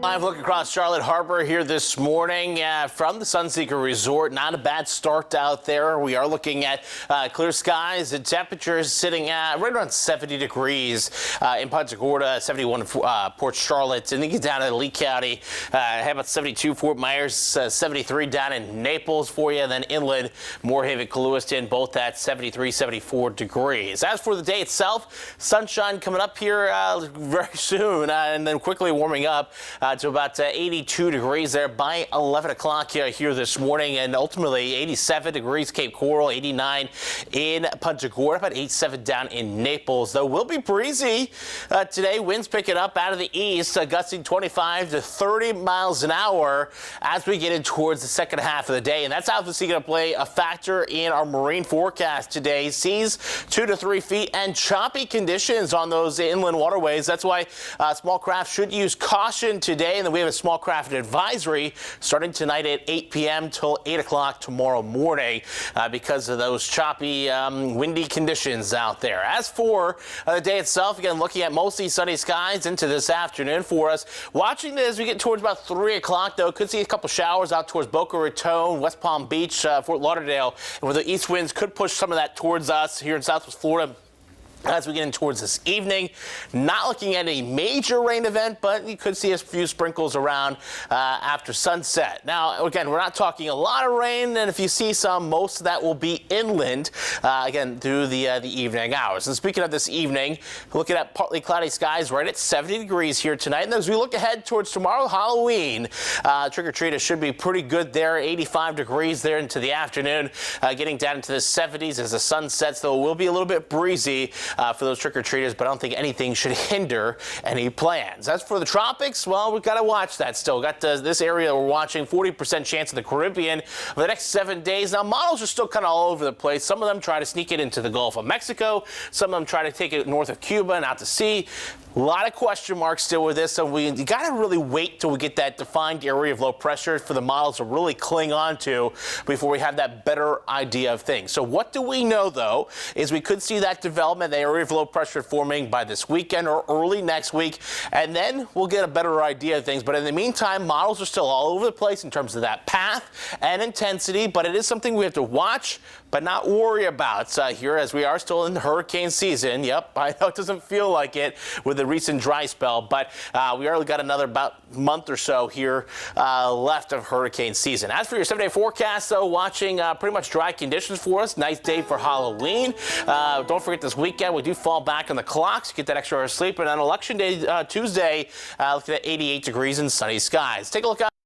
Live look across Charlotte Harbor here this morning from the Sunseeker Resort. Not a bad start out there. We are looking at clear skies and temperatures sitting at right around 70 degrees in Punta Gorda, 71 in Port Charlotte, and then get down to Lee County. How about 72 Fort Myers, 73 down in Naples for you, and then inland Moorhaven, Lewiston, both at 73, 74 degrees. As for the day itself, sunshine coming up here very soon, and then quickly warming up to about 82 degrees there by 11 o'clock here this morning, and ultimately 87 degrees Cape Coral, 89 in Punta Gorda, about 87 down in Naples. Though will be breezy today. Winds picking up out of the east, gusting 25 to 30 miles an hour as we get in towards the second half of the day, and that's obviously going to play a factor in our marine forecast today. Seas 2 to 3 feet and choppy conditions on those inland waterways. That's why small craft should use caution today. And then we have a small craft advisory starting tonight at 8 p.m. till 8 o'clock tomorrow morning because of those choppy, windy conditions out there. As for the day itself, again, looking at mostly sunny skies into this afternoon for us. Watching this as we get towards about 3 o'clock, though, could see a couple showers out towards Boca Raton, West Palm Beach, Fort Lauderdale, and where the east winds could push some of that towards us here in Southwest Florida. As we get in towards this evening, not looking at a major rain event, but you could see a few sprinkles around after sunset. Now, again, we're not talking a lot of rain, and if you see some, most of that will be inland, again, through the evening hours. And speaking of this evening, looking at partly cloudy skies right at 70 degrees here tonight. And as we look ahead towards tomorrow, Halloween, trick-or-treaters should be pretty good there, 85 degrees there into the afternoon, getting down into the 70s as the sun sets, though it will be a little bit breezy for those trick-or-treaters, but I don't think anything should hinder any plans. As for the tropics, well, we've got to watch that still. Got this area we're watching, 40% chance of the Caribbean for the next 7 days. Now, models are still kind of all over the place. Some of them try to sneak it into the Gulf of Mexico. Some of them try to take it north of Cuba and out to sea. A lot of question marks still with this, so you got to really wait till we get that defined area of low pressure for the models to really cling on to before we have that better idea of things. So what do we know, though, is we could see that development, the area of low pressure forming by this weekend or early next week, and then we'll get a better idea of things. But in the meantime, models are still all over the place in terms of that path and intensity, but it is something we have to watch but not worry about here as we are still in hurricane season. Yep, I know it doesn't feel like it with the recent dry spell, but we already got another about month or so here left of hurricane season. As for your 7-day forecast, though, watching pretty much dry conditions for us. Nice day for Halloween. Don't forget this weekend we do fall back on the clocks, get that extra hour of sleep, and on Election Day Tuesday, looking at 88 degrees and sunny skies. Take a look out.